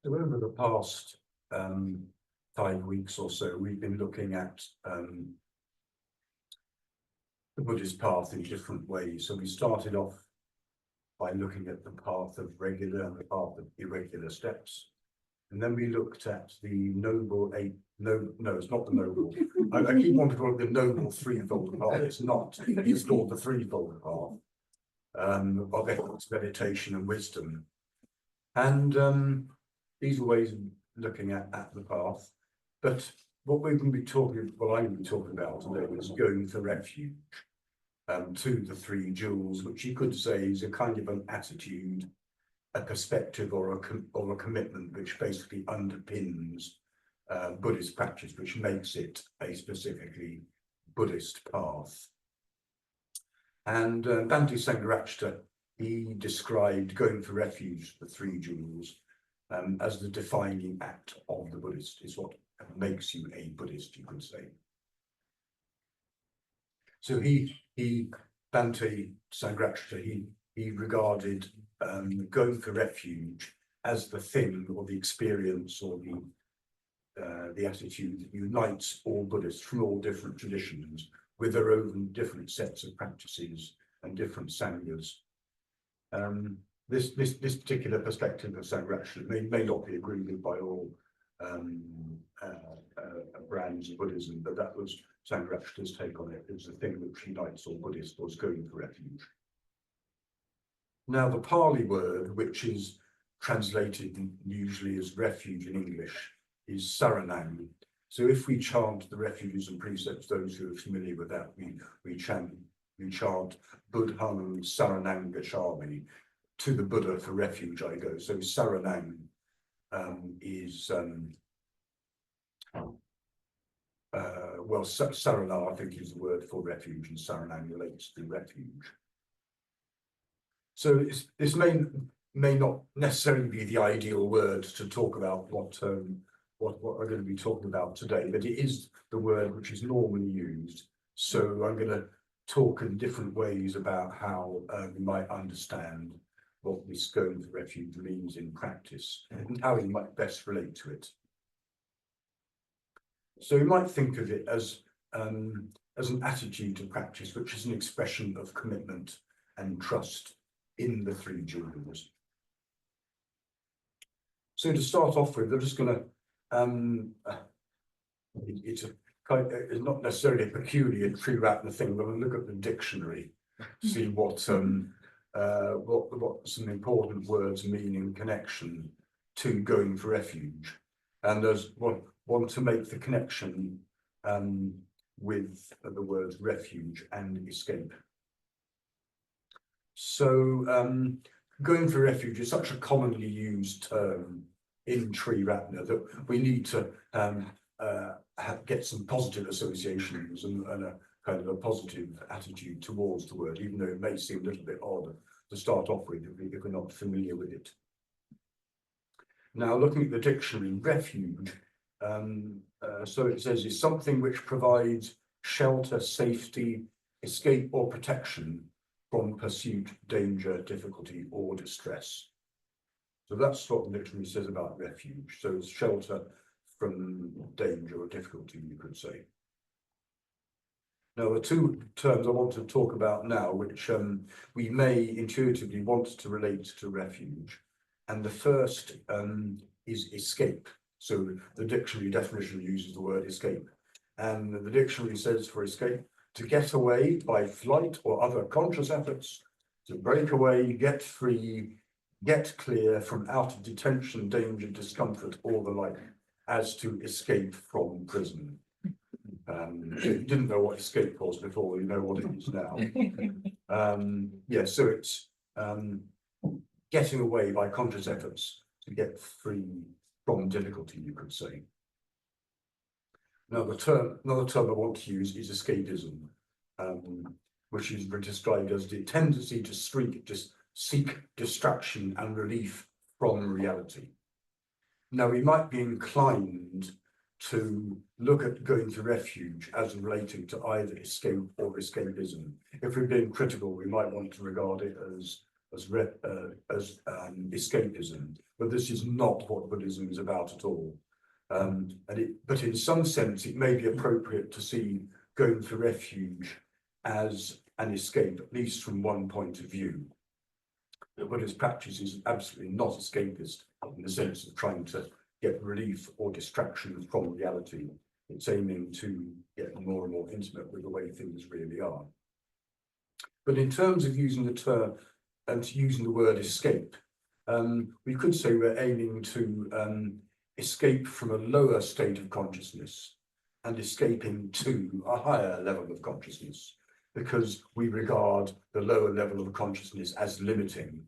So over the past 5 weeks or so, we've been looking at the Buddhist path in different ways. So we started off by looking at the path of regular and the path of irregular steps. And then we looked at the noble eight, no, it's not the noble. I keep wanting to call it the noble threefold path. It's not. It's called the threefold path of ethics, meditation, and wisdom. And these are ways of looking at the path. But what we're going to be talking, what I'm going to be talking about today is going for refuge to the three jewels, which you could say is a kind of an attitude, a perspective, or a commitment which basically underpins Buddhist practice, which makes it a specifically Buddhist path. And Bhante Sangharakshita, he described going for refuge, the three jewels, as the defining act of the Buddhist. Is what makes you a Buddhist, you could say. So Bhante Sangharakshita, he regarded going for refuge as the thing or the experience or the attitude that unites all Buddhists from all different traditions with their own different sets of practices and different sanghas. This particular perspective of Sangharakshita may not be agreed with by all brands of Buddhism, but that was Sangharakshita's take on it. It was the thing which unites all Buddhists, was going for refuge. Now, the Pali word, which is translated usually as refuge in English, is saranang. So if we chant the refuges and precepts, those who are familiar with that, we chant Buddhang Saranang Gacchami. To the Buddha for refuge I go. So saranang is sarana, I think, is the word for refuge, and saranang relates to refuge. So this may not necessarily be the ideal word to talk about what we're going to be talking about today, but it is the word which is normally used. So I'm going to talk in different ways about how we might understand what this going for refuge means in practice and how we might best relate to it. So you might think of it as an attitude to practice, which is an expression of commitment and trust in the three jewels. So to start off with, I'm just going to, it's not necessarily a peculiar Triratna thing, but I'll look at the dictionary, see what some important words mean in connection to going for refuge. And there's want to make the connection with the words refuge and escape. So going for refuge is such a commonly used term in Triratna that we need to get some positive associations and a kind of a positive attitude towards the word, even though it may seem a little bit odd to start off with if we're not familiar with it. Now, looking at the dictionary, refuge, so it says, is something which provides shelter, safety, escape, or protection from pursuit, danger, difficulty, or distress. So that's what the dictionary says about refuge. So it's shelter from danger or difficulty, you could say. Now, the two terms I want to talk about now, which we may intuitively want to relate to refuge. And the first is escape. So the dictionary definition uses the word escape. And the dictionary says for escape, to get away by flight or other conscious efforts, to break away, get free, get clear from out of detention, danger, discomfort, or the like, as to escape from prison. If you didn't know what escape was before, you know what it is now. Yeah, so it's getting away by conscious efforts to get free from difficulty, you could say. Now, another term I want to use is escapism, which is described as the tendency to seek distraction and relief from reality. Now, we might be inclined to look at going to refuge as relating to either escape or escapism. If we're being critical, we might want to regard it as escapism, but this is not what Buddhism is about at all. But in some sense, it may be appropriate to see going for refuge as an escape, at least from one point of view. The Buddhist practice is absolutely not escapist in the sense of trying to get relief or distraction from reality. It's aiming to get more and more intimate with the way things really are. But in terms of using the term and using the word escape, we could say we're aiming to escape from a lower state of consciousness and escaping to a higher level of consciousness, because we regard the lower level of consciousness as limiting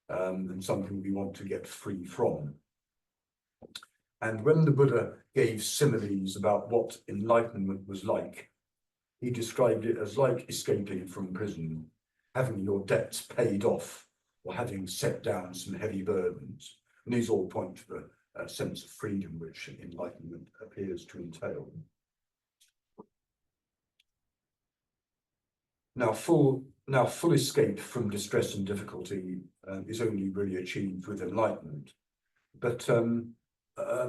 and something we want to get free from. And when the Buddha gave similes about what enlightenment was like, he described it as like escaping from prison, having your debts paid off, or having set down some heavy burdens. And these all point to the sense of freedom which enlightenment appears to entail. Now, full escape from distress and difficulty is only really achieved with enlightenment. But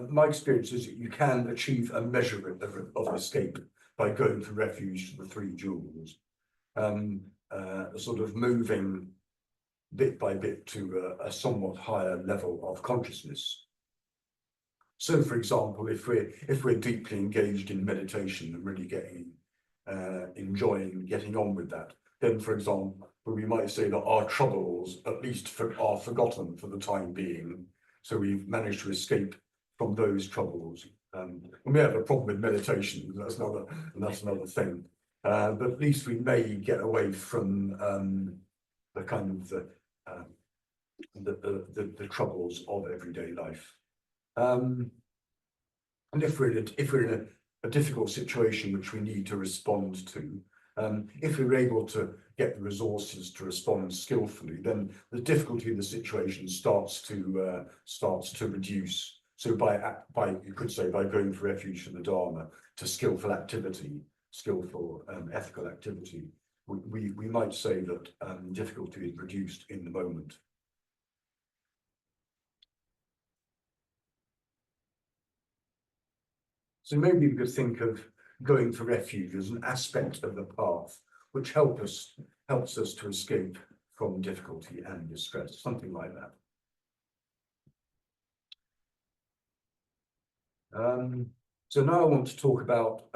my experience is that you can achieve a measure of escape by going for refuge to the three jewels, sort of moving bit by bit to a somewhat higher level of consciousness. So, for example, if we're deeply engaged in meditation and really enjoying getting on with that, then, for example, we might say that our troubles at least are forgotten for the time being. So we've managed to escape from those troubles. We may have a problem with meditation, that's another thing. But at least we may get away from the kind of the troubles of everyday life. And if we're in a difficult situation which we need to respond to, if we're able to get the resources to respond skillfully, then the difficulty of the situation starts to reduce. So you could say by going for refuge from the Dharma to skillful activity, skillful ethical activity, we might say that difficulty is reduced in the moment. So maybe we could think of going for refuge as an aspect of the path which helps us to escape from difficulty and distress, something like that. So now I want to talk about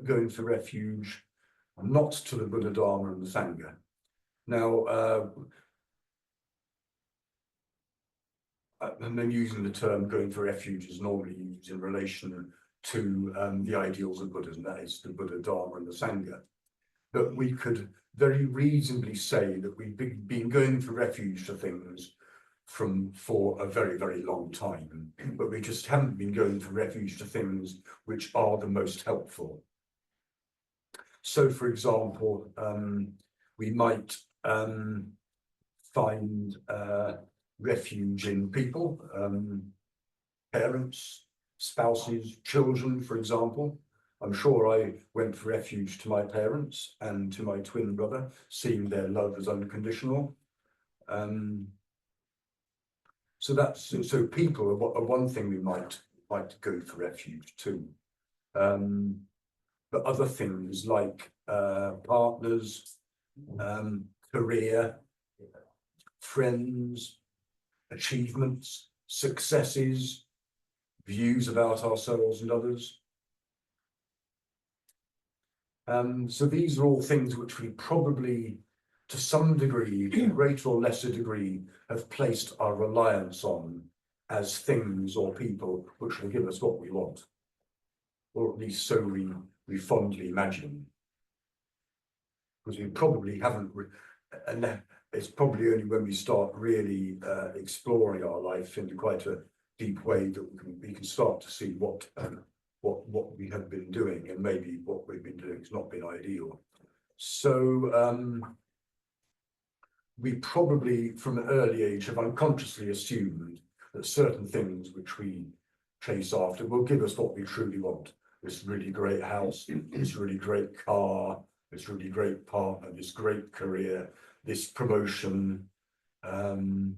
going for refuge, not to the Buddha, Dharma and the Sangha. Now, and then using the term going for refuge is normally used in relation to the ideals of Buddhism, that is the Buddha, Dharma and the Sangha. But we could very reasonably say that we've been going for refuge to things for a very, very long time, but we just haven't been going for refuge to things which are the most helpful. So, for example, we might find refuge in people, parents, spouses, children, for example. I'm sure I went for refuge to my parents and to my twin brother, seeing their love as unconditional. So people are one thing we might go for refuge to. But other things like partners, career, friends, achievements, successes, views about ourselves and others. So these are all things which we probably, to some degree, to a greater or lesser degree, have placed our reliance on as things or people which will give us what we want, or at least so we fondly imagine. Because we probably haven't, and it's probably only when we start really exploring our life in quite a deep way that we can start to see what we have been doing, and maybe what we've been doing has not been ideal. So we probably from an early age have unconsciously assumed that certain things which we chase after will give us what we truly want. This really great house, this really great car, this really great partner, this great career, this promotion, Um,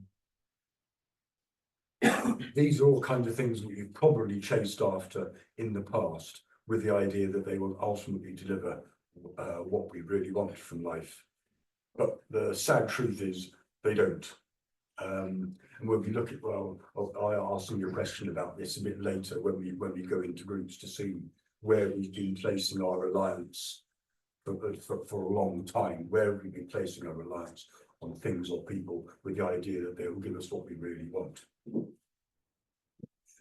these are all kinds of things that you've probably chased after in the past, with the idea that they will ultimately deliver what we really wanted from life. But the sad truth is they don't. And we'll be looking, well, I'll ask you a question about this a bit later when we go into groups to see where we've been placing our reliance for a long time, where we've been placing our reliance on things or people with the idea that they will give us what we really want.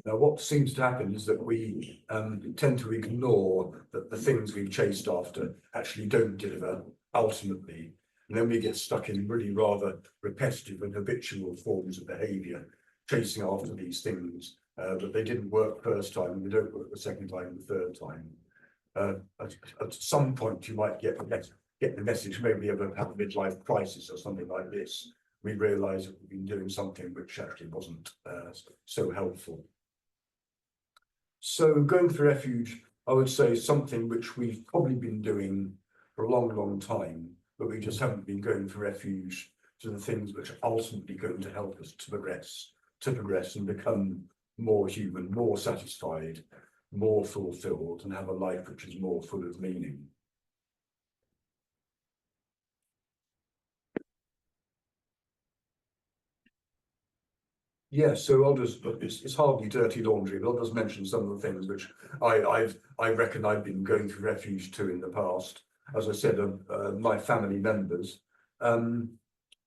Now, what seems to happen is that we tend to ignore that the things we've chased after actually don't deliver ultimately, and then we get stuck in really rather repetitive and habitual forms of behaviour, chasing after these things, but they didn't work first time, and they don't work the second time and the third time. At some point, you might get the message, maybe of have a midlife crisis or something like this. We realise that we've been doing something which actually wasn't so helpful. So going for refuge, I would say something which we've probably been doing for a long, long time, but we just haven't been going for refuge to the things which are ultimately going to help us to progress and become more human, more satisfied, more fulfilled, and have a life which is more full of meaning. Yeah, so I'll just, it's hardly dirty laundry, but I'll just mention some of the things which I reckon I've been going through refuge to in the past. As I said, my family members. For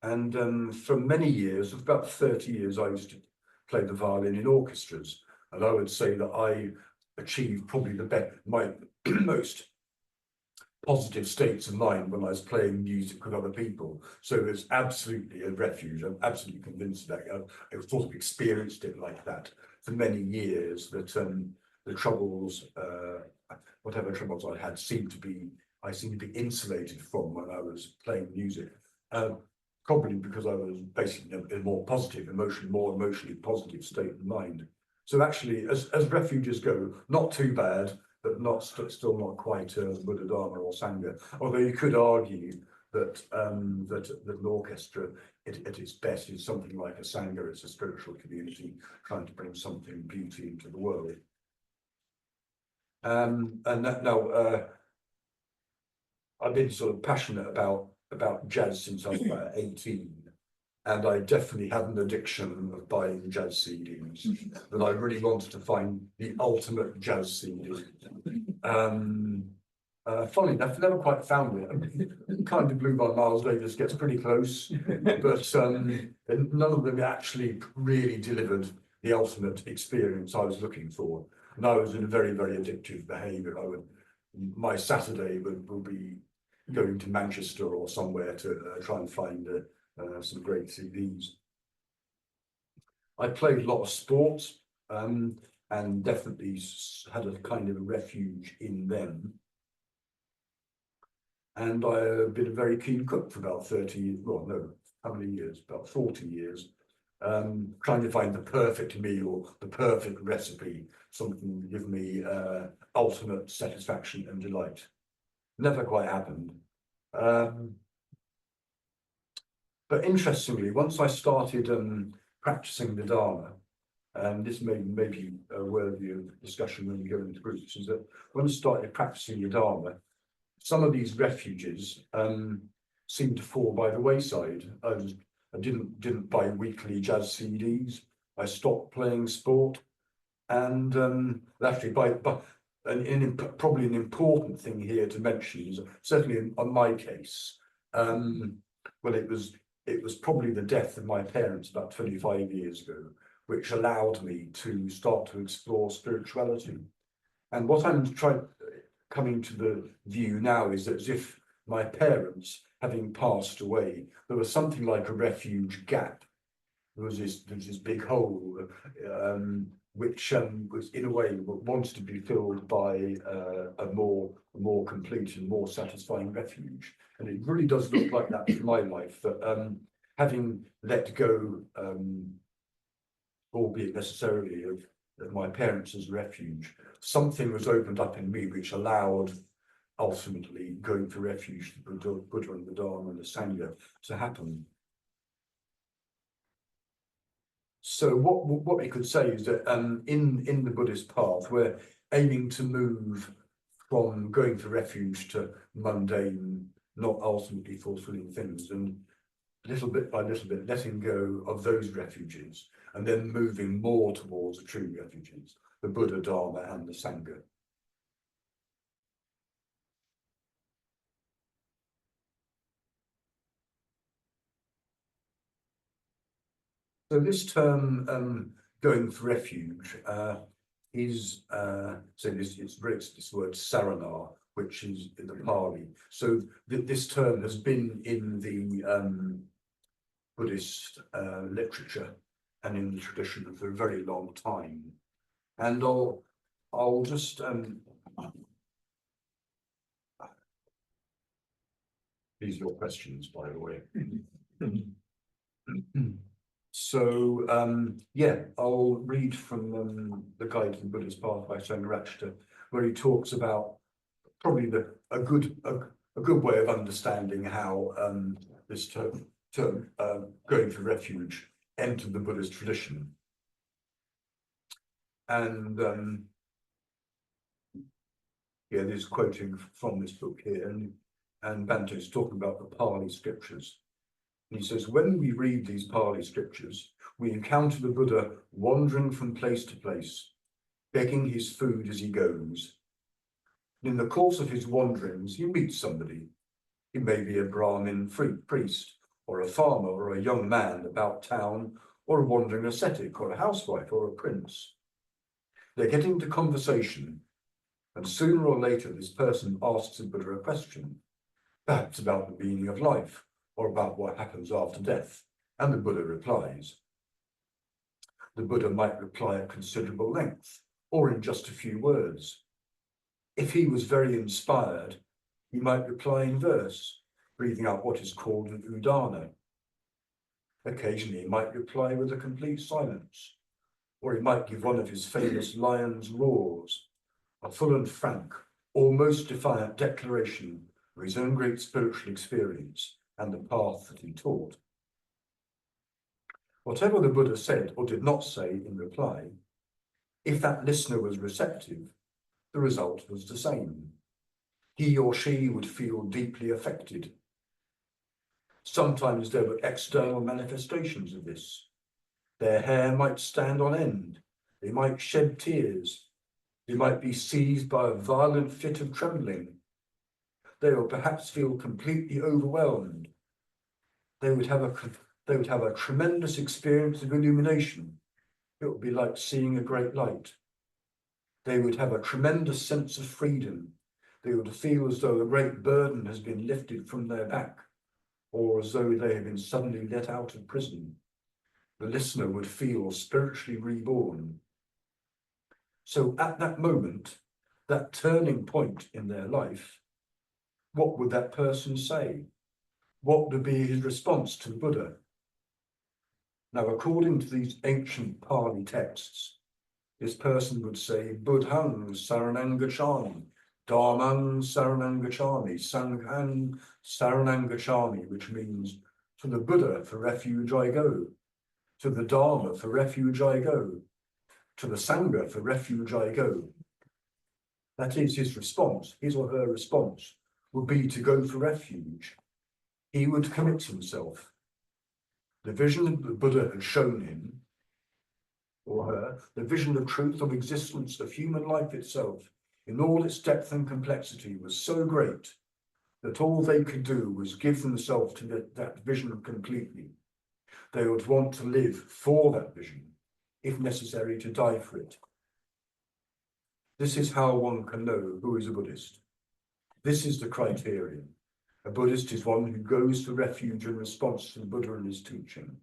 many years, about 30 years, I used to play the violin in orchestras. And I would say that I achieved probably my most positive states of mind when I was playing music with other people. So it's absolutely a refuge. I'm absolutely convinced that I've sort of experienced it like that for many years, that the troubles, whatever troubles I had, seemed to be insulated from when I was playing music. Probably because I was basically in a more emotionally positive state of mind. So actually, as refuges go, not too bad, but still not quite Buddha, Dharma or Sangha. Although you could argue that that an orchestra at its best is something like a Sangha. It's a spiritual community trying to bring something beauty into the world. Now I've been sort of passionate about jazz since I was about 18. And I definitely had an addiction of buying jazz CDs, that I really wanted to find the ultimate jazz CD. Funny enough, never quite found it. Kind of Blue by Miles Davis gets pretty close, but none of them actually really delivered the ultimate experience I was looking for. And I was in a very, very addictive behaviour. My Saturday would be going to Manchester or somewhere to try and find some great CDs. I played a lot of sports, and definitely had a kind of a refuge in them. And I've been a very keen cook for about 30 years, well, no, how many years? About 40 years, trying to find the perfect meal, the perfect recipe, something to give me ultimate satisfaction and delight. Never quite happened. But interestingly, once I started practicing the Dharma, and this may be worthy of discussion when we go into groups, is that when I started practicing the Dharma, some of these refuges seemed to fall by the wayside. I didn't buy weekly jazz CDs. I stopped playing sport, and actually probably an important thing here to mention is certainly on my case. Well, it was probably the death of my parents about 25 years ago, which allowed me to start to explore spirituality. And what I'm coming to the view now is that as if my parents, having passed away, there was something like a refuge gap. There was this big hole, which was in a way wanted to be filled by a more complete and more satisfying refuge. And it really does look like that in my life, that having let go, albeit necessarily, of my parents as refuge, something was opened up in me which allowed ultimately going for refuge to Buddha and the Dharma and the Sangha to happen. So what we could say is that in the Buddhist path, we're aiming to move from going for refuge to mundane, not ultimately fulfilling things, and little bit by little bit letting go of those refuges, and then moving more towards the true refuges, the Buddha, Dharma, and the Sangha. So this term, going for refuge, is so this word sarana, which is in the Pali. So this term has been in the Buddhist literature and in the tradition for a very long time. And I'll just these are your questions, by the way. So yeah, I'll read from the Guide to the Buddhist Path by Sangharakshita, where he talks about probably a good way of understanding how this term going for refuge entered the Buddhist tradition. And yeah, this is quoting from this book here, and Bante's talking about the Pali scriptures. He says, when we read these Pali scriptures, we encounter the Buddha wandering from place to place, begging his food as he goes. In the course of his wanderings, he meets somebody. He may be a Brahmin priest, or a farmer, or a young man about town, or a wandering ascetic, or a housewife, or a prince. They get into conversation, and sooner or later this person asks the Buddha a question, perhaps about the meaning of life, or about what happens after death, and the Buddha replies. The Buddha might reply at considerable length, or in just a few words. If he was very inspired, he might reply in verse, breathing out what is called an udana. Occasionally, he might reply with a complete silence, or he might give one of his famous lion's roars, a full and frank, almost defiant declaration of his own great spiritual experience and the path that he taught. Whatever the Buddha said or did not say in reply, if that listener was receptive, the result was the same. He or she would feel deeply affected. Sometimes there were external manifestations of this. Their hair might stand on end, they might shed tears, they might be seized by a violent fit of trembling. They would perhaps feel completely overwhelmed. They would have a tremendous experience of illumination. It would be like seeing a great light. They would have a tremendous sense of freedom. They would feel as though a great burden has been lifted from their back, or as though they have been suddenly let out of prison. The listener would feel spiritually reborn. So at that moment, that turning point in their life, what would that person say? What would be his response to the Buddha? Now, according to these ancient Pali texts, this person would say, Buddhang saranang gacchami, Dharmang saranang gacchami, Sanghang saranang gacchami, which means, to the Buddha for refuge I go, to the Dharma for refuge I go, to the Sangha for refuge I go. That is his response, his or her response would be to go for refuge. He would commit himself. The vision that the Buddha had shown him, or her, the vision of truth of existence of human life itself, in all its depth and complexity, was so great that all they could do was give themselves to that vision completely. They would want to live for that vision, if necessary, to die for it. This is how one can know who is a Buddhist. This is the criterion. A Buddhist is one who goes for refuge in response to the Buddha and his teaching.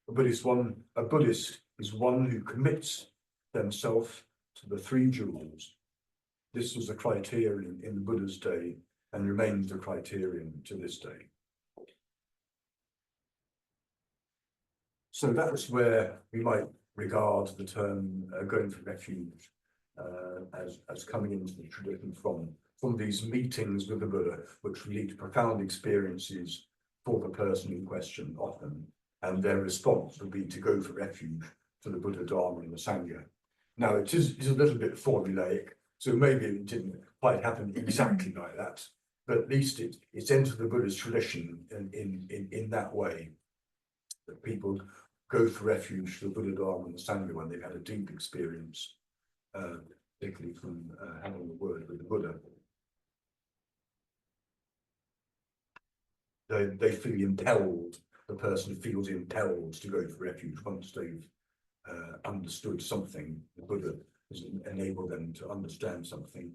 A Buddhist is one who commits themselves to the three jewels. This was a criterion in the Buddha's day and remains the criterion to this day. So that's where we might regard the term going for refuge as coming into the tradition from these meetings with the Buddha, which lead to profound experiences for the person in question often, and their response would be to go for refuge to the Buddha, Dharma, and the Sangha. Now it is a little bit formulaic, so maybe it didn't quite happen exactly like that, but at least it's entered the Buddhist tradition in that way, that people go for refuge to the Buddha, Dharma, and the Sangha when they've had a deep experience, particularly from having a word with the Buddha. They feel impelled, the person feels impelled to go for refuge once they've understood something. The Buddha has enabled them to understand something.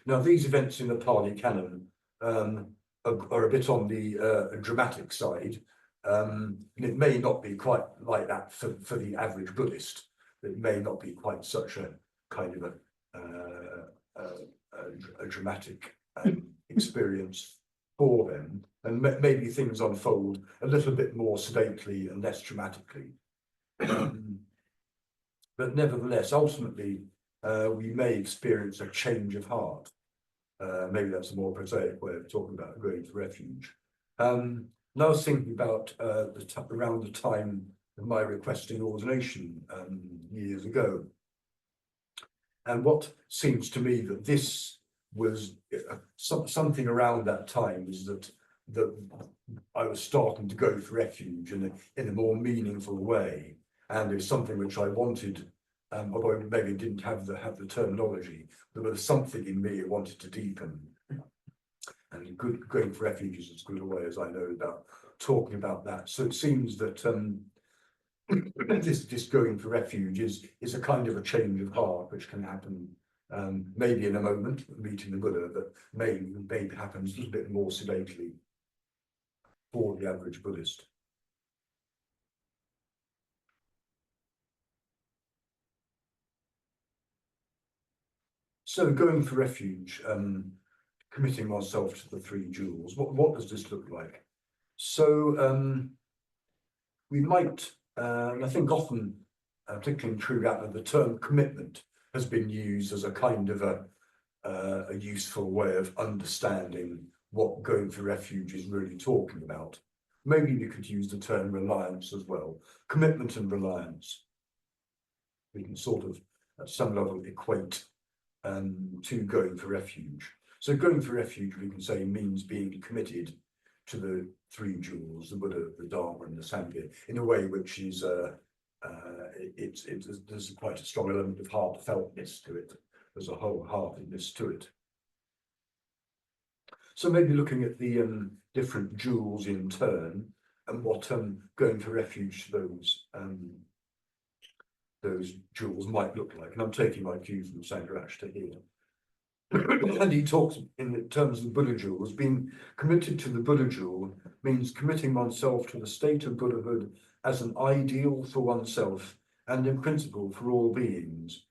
Now, these events in the Pali Canon are a bit on the dramatic side. And it may not be quite like that for the average Buddhist. It may not be quite such a kind of a dramatic experience for them, and maybe things unfold a little bit more sedately and less dramatically. But nevertheless, ultimately, we may experience a change of heart. Maybe that's a more prosaic way of talking about going to refuge. And I was thinking about around the time of my requesting ordination years ago. And what seems to me that this was something around that time is that I was starting to go for refuge in a more meaningful way. And it was something which I wanted, although I maybe didn't have the terminology, there was something in me I wanted to deepen. And going for refuge is as good a way as I know about talking about that. So it seems that this going for refuge is a kind of a change of heart which can happen maybe in a moment, meeting the Buddha, but maybe happens a little bit more sedately for the average Buddhist. So going for refuge, committing oneself to the three jewels, what does this look like? So we might, I think often, particularly in True Atma, the term commitment has been used as a kind of a useful way of understanding what going for refuge is really talking about. Maybe we could use the term reliance as well. Commitment and reliance. We can sort of, at some level, equate to going for refuge. So going for refuge, we can say, means being committed to the three jewels, the Buddha, the Dharma, and the Sangha, in a way which is there's quite a strong element of heartfeltness to it. There's a wholeheartedness to it. So maybe looking at the different jewels in turn and what going for refuge to those jewels might look like. And I'm taking my cue from Sangharashta here. And he talks in terms of the Buddha jewels. Being committed to the Buddha jewel means committing oneself to the state of Buddhahood as an ideal for oneself and in principle for all beings.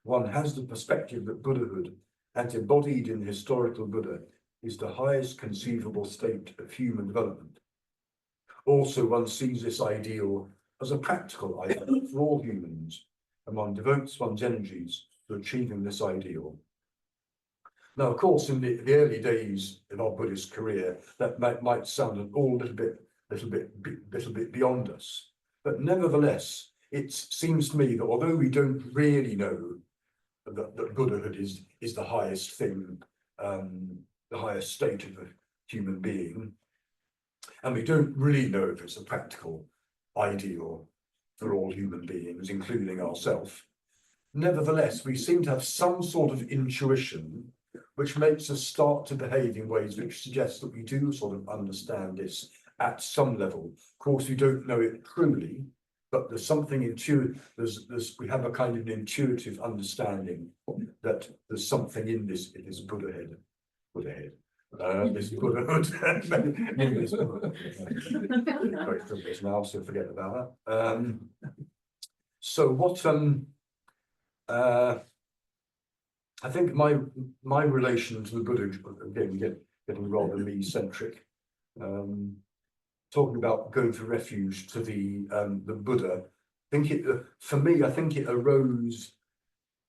One has the perspective that Buddhahood, as embodied in the historical Buddha, is the highest conceivable state of human development. Also, one sees this ideal as a practical ideal for all humans, and one devotes one's energies to achieving this ideal. Now, of course, in the early days of our Buddhist career, that might sound a little bit beyond us. But nevertheless, it seems to me that although we don't really know that Buddhahood is the highest thing, the highest state of a human being, and we don't really know if it's a practical ideal for all human beings, including ourselves, nevertheless, we seem to have some sort of intuition which makes us start to behave in ways which suggest that we do sort of understand this at some level. Of course, we don't know it truly, but there's something intuitive. We have a kind of an intuitive understanding that there's something in this Buddhahood. This Buddhahood. In this Buddhahood. Now, so forget about that. So what I think my relation to the Buddha, again, getting rather me-centric, talking about going for refuge to the Buddha, for me, I think it arose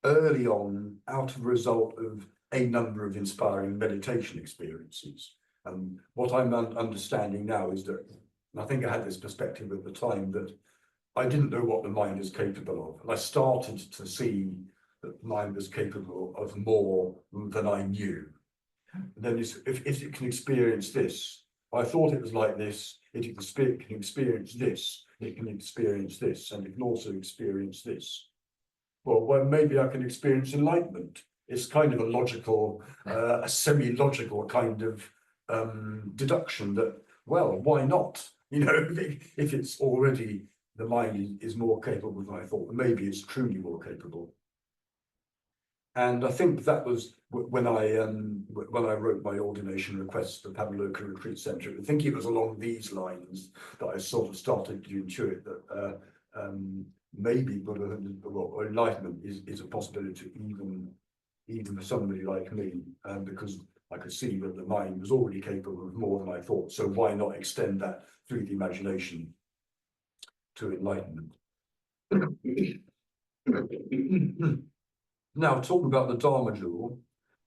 early on out of a result of a number of inspiring meditation experiences. What I'm understanding now is that, and I think I had this perspective at the time, that I didn't know what the mind is capable of, and I started to see that the mind was capable of more than I knew. And then if it can experience this, I thought it was like this, it can experience this, it can experience this, and it can also experience this. Well, maybe I can experience enlightenment. It's kind of a logical, a semi-logical kind of deduction that, well, why not? You know, if it's already, the mind is more capable than I thought, maybe it's truly more capable. And I think that was when I wrote my ordination request for Pavloka Retreat Centre. I think it was along these lines that I sort of started to intuit that maybe Buddhahood or enlightenment is a possibility even for somebody like me, because I could see that the mind was already capable of more than I thought. So why not extend that through the imagination to enlightenment? Now, talking about the Dharma jewel,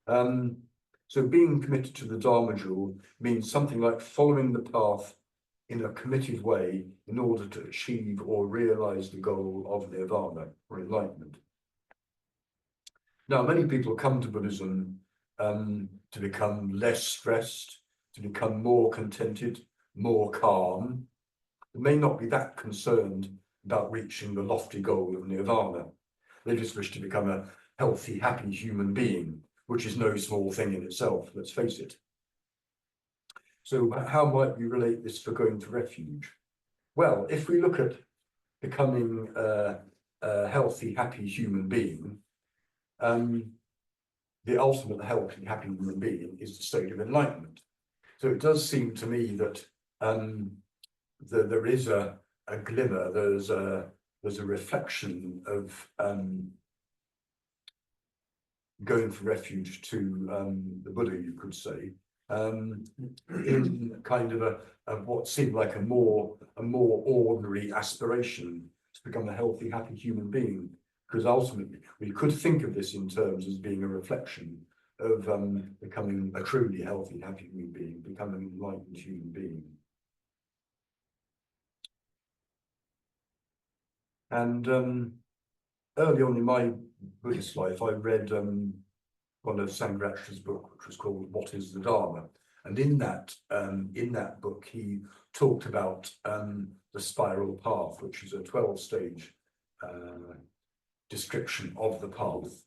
so being committed to the Dharma jewel means something like following the path in a committed way in order to achieve or realize the goal of nirvana or enlightenment. Now, many people come to Buddhism to become less stressed, to become more contented, more calm. They may not be that concerned about reaching the lofty goal of nirvana. They just wish to become a healthy, happy human being, which is no small thing in itself, let's face it. So how might we relate this for going to refuge? Well, if we look at becoming a healthy, happy human being, the ultimate healthy, happy human being is the state of enlightenment. So it does seem to me that there is a glimmer, there's a reflection of going for refuge to the Buddha, you could say, in kind of a what seemed like a more ordinary aspiration to become a healthy, happy human being. Because ultimately, we could think of this in terms as being a reflection of becoming a truly healthy, happy human being, becoming an enlightened human being. And early on in my Buddhist life, I read one of Sangharakshita's book, which was called "What is the Dharma?" And in that book, he talked about the spiral path, which is a 12-stage description of the path.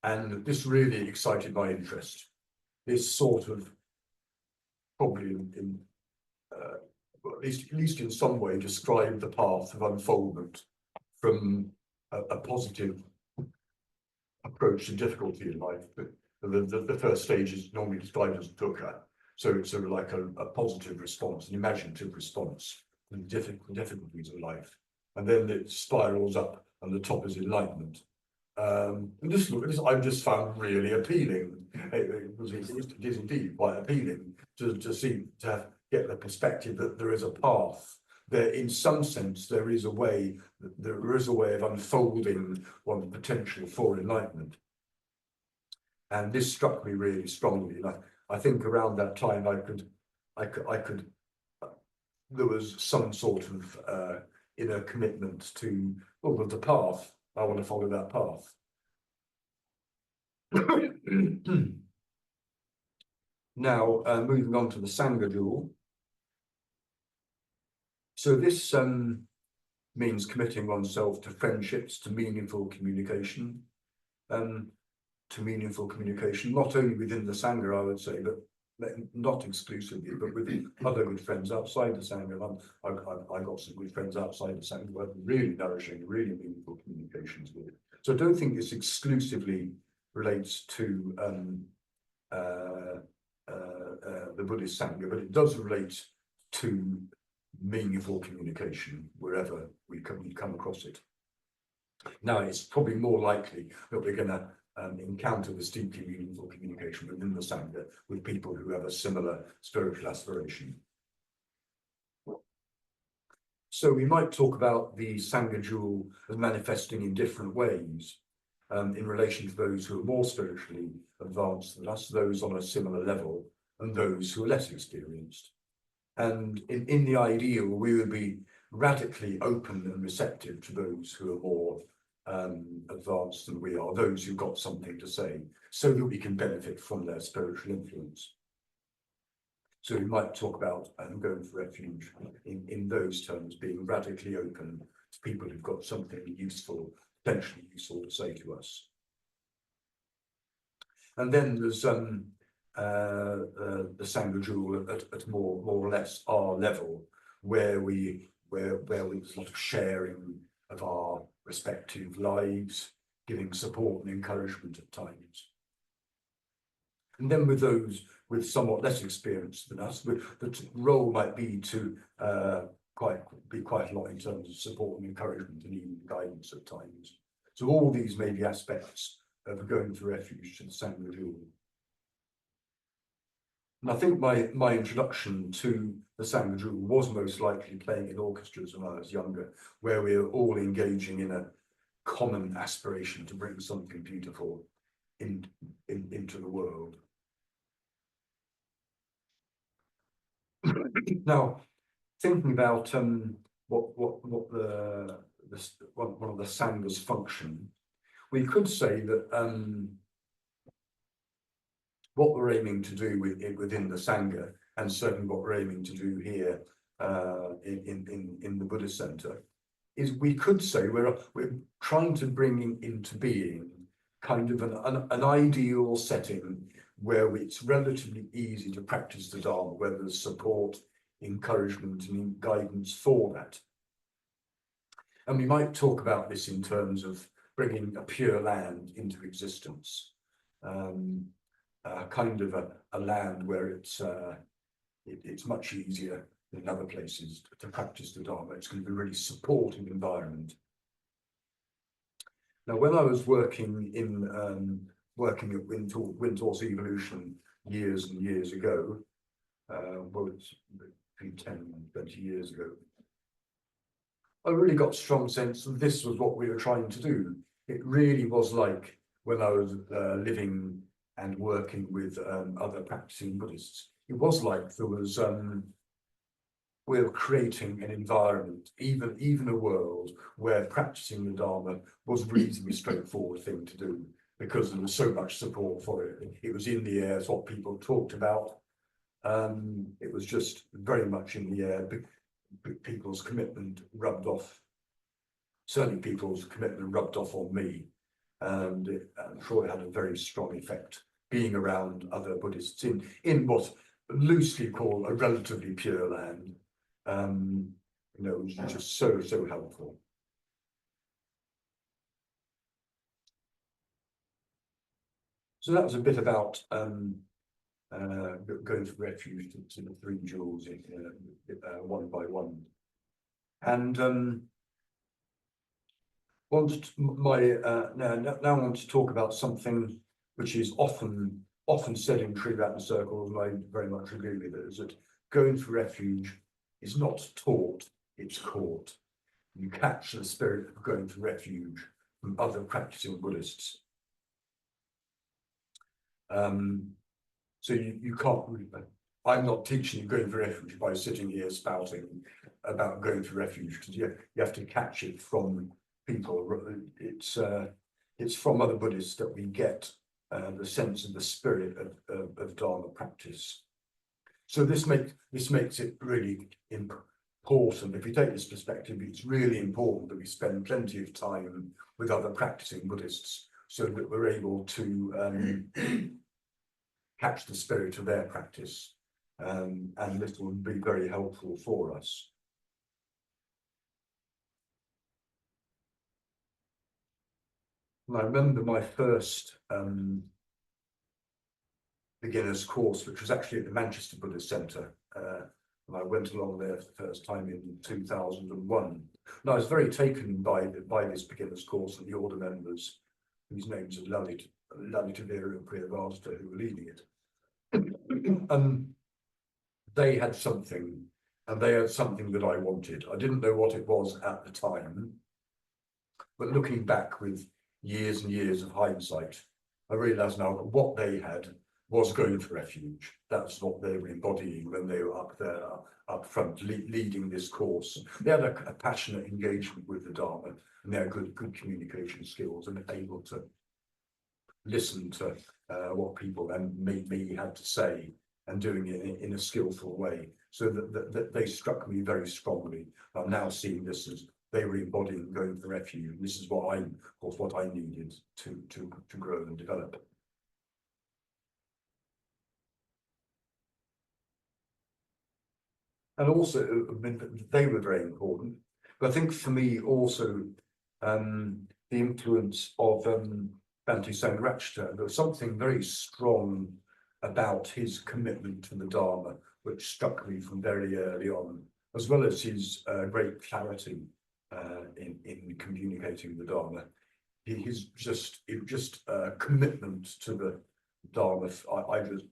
And this really excited my interest. This sort of probably at least in some way described the path of unfoldment from a positive approach to difficulty in life. The first stage is normally described as dukkha. So it's sort of like a positive response, an imaginative response to the difficulties of life. And then it spirals up, and the top is enlightenment. And this I've just found really appealing. It is indeed quite appealing to get the perspective that there is a path. There, in some sense, there is a way of unfolding one's potential for enlightenment. And this struck me really strongly. And I think around that time there was some sort of inner commitment to, well, the path. I want to follow that path. Now, moving on to the Sangha jewel. So this means committing oneself to friendships, to meaningful communication, not only within the Sangha, I would say, but not exclusively, but with other good friends outside the Sangha. I got some good friends outside the Sangha who have really nourishing, really meaningful communications with. So I don't think this exclusively relates to the Buddhist Sangha, but it does relate to meaningful communication wherever we come across it. Now, it's probably more likely that we're going to encounter this deeply meaningful communication within the Sangha with people who have a similar spiritual aspiration. So we might talk about the Sangha jewel as manifesting in different ways in relation to those who are more spiritually advanced than us, those on a similar level, and those who are less experienced. And in the ideal, we would be radically open and receptive to those who are more advanced than we are, those who've got something to say, so that we can benefit from their spiritual influence. So we might talk about going for refuge in those terms, being radically open to people who've got something useful, potentially useful to say to us. And then there's the Sangha Jewel at more or less our level, where there's a lot of sharing of our respective lives, giving support and encouragement at times. And then with those with somewhat less experience than us, the role might be to be quite a lot in terms of support and encouragement and even guidance at times. So all these may be aspects of going for refuge to the Sangha Jewel. And I think my introduction to the Sangha Jewel was most likely playing in orchestras when I was younger, where we were all engaging in a common aspiration to bring something beautiful into the world. Now, thinking about what one of the Sanghas function, we could say that what we're aiming to do within the Sangha, and certainly what we're aiming to do here in the Buddhist Centre, is we could say we're trying to bring into being kind of an ideal setting where it's relatively easy to practice the Dharma, where there's support, encouragement and guidance for that. And we might talk about this in terms of bringing a pure land into existence, kind of a land where it's much easier than other places to practice the Dharma. It's going to be a really supportive environment. Now, when I was working at Windhorse Evolution years and years ago, well, it's been 10 and 20 years ago, I really got a strong sense that this was what we were trying to do. It really was like when I was living and working with other practicing Buddhists. It was like there was, we were creating an environment, even a world where practicing the Dharma was a reasonably straightforward thing to do, because there was so much support for it. It was in the air, it's what people talked about. It was just very much in the air. People's commitment rubbed off. Certainly people's commitment rubbed off on me. And I'm sure it had a very strong effect being around other Buddhists in what loosely called a relatively pure land. You know, it was just so helpful. So that was a bit about going for refuge to the three jewels one by one. And now I want to talk about something which is often said in True Latin circles, and I very much agree with it, is that going for refuge is not taught, it's caught. You catch the spirit of going for refuge from other practicing Buddhists. So you can't really, I'm not teaching you going for refuge by sitting here spouting about going for refuge, because you have to catch it from people. It's from other Buddhists that we get the sense of the spirit of Dharma practice. So this makes it really important. If you take this perspective, it's really important that we spend plenty of time with other practicing Buddhists, so that we're able to catch the spirit of their practice, and this will be very helpful for us. And I remember my first beginner's course, which was actually at the Manchester Buddhist Centre, and I went along there for the first time in 2001. And I was very taken by this beginner's course and the order members, whose names are Lalita Vera and Priyavasta, who were leading it. They had something, and they had something that I wanted. I didn't know what it was at the time, but looking back with years and years of hindsight, I realised now that what they had was going for refuge. That's what they were embodying when they were up there, up front, leading this course. They had a passionate engagement with the Dharma, and they had good communication skills and able to listen to what people and me had to say, and doing it in a skillful way. So that they struck me very strongly. I'm now seeing this as they were embodying going for refuge. This is what I needed to grow and develop. And also, they were very important. But I think for me also, the influence of Bhante Sangharakshita, there was something very strong about his commitment to the Dharma, which struck me from very early on, as well as his great clarity in communicating the Dharma. His just commitment to the Dharma, I was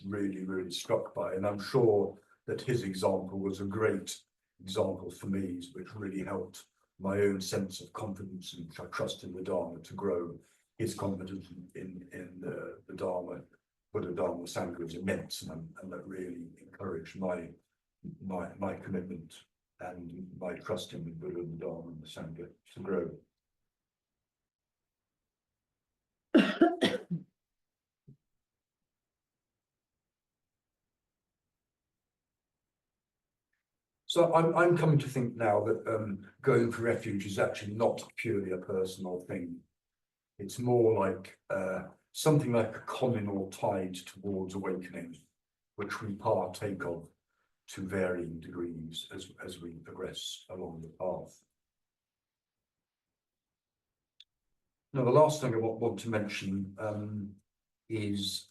really struck by, and I'm sure that his example was a great example for me, which really helped my own sense of confidence and trust in the Dharma to grow. His confidence in the Dharma, Buddha Dharma Sangha, is immense, and that really encouraged my commitment and my trust in the Buddha, the Dharma, and the Sangha to grow. So I'm coming to think now that going for refuge is actually not purely a personal thing. It's more like something like a communal tide towards awakening, which we partake of to varying degrees as we progress along the path. Now, the last thing I want to mention is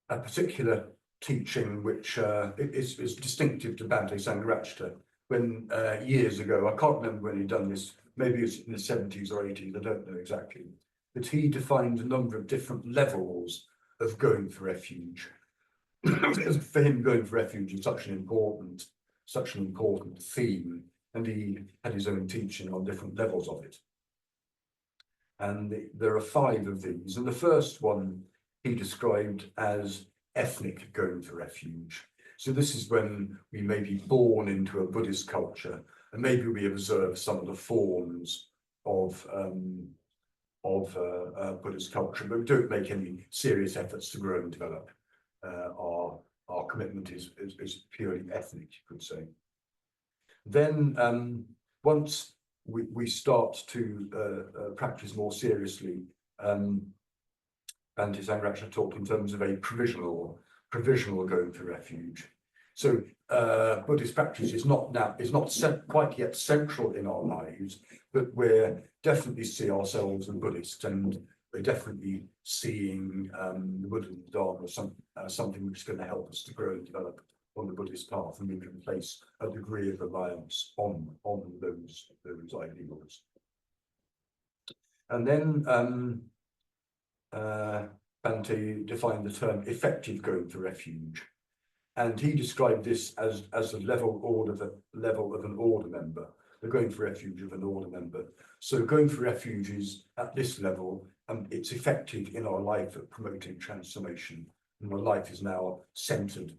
a particular teaching which is distinctive to Bhante Sangharakshita. When years ago, I can't remember when he'd done this, maybe it's in the 70s or 80s, I don't know exactly, but he defined a number of different levels of going for refuge. Because for him, going for refuge is such an important theme, and he had his own teaching on different levels of it. And there are 5 of these, and the first one he described as ethnic going for refuge. So this is when we may be born into a Buddhist culture, and maybe we observe some of the forms of Buddhist culture, but we don't make any serious efforts to grow and develop. Our commitment is purely ethnic, you could say. Then once we start to practice more seriously, Bhante Sangharakshita talked in terms of a provisional going for refuge. So Buddhist practice is not quite yet central in our lives, but we definitely see ourselves as Buddhist, and we're definitely seeing the Buddha and the Dharma as something which is going to help us to grow and develop on the Buddhist path, and we can place a degree of reliance on those ideals. And then Bhante defined the term effective going for refuge, and he described this as the level of an order member, the going for refuge of an order member. So going for refuge is at this level, and it's effective in our life at promoting transformation, and our life is now centered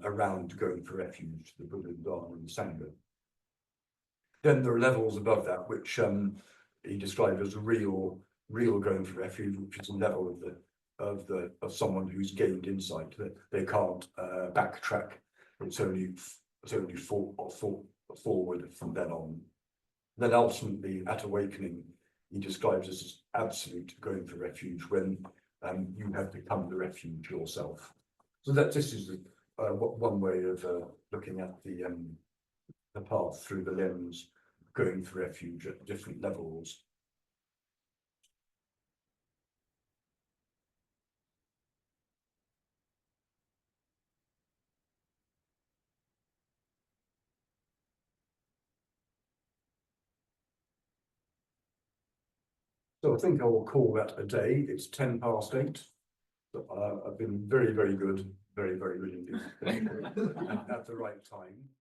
around going for refuge, the Buddha, the Dharma, and the Sangha. Then there are levels above that, which he described as a real going for refuge, which is a level of someone who's gained insight that they can't backtrack. It's only forward from then on. Then ultimately, at awakening, he describes this as absolute going for refuge when you have become the refuge yourself. So this is one way of looking at the path through the lens, going for refuge at different levels. So I think I will call that a day. It's 10 past 8. I've been very good, very indeed, at the right time.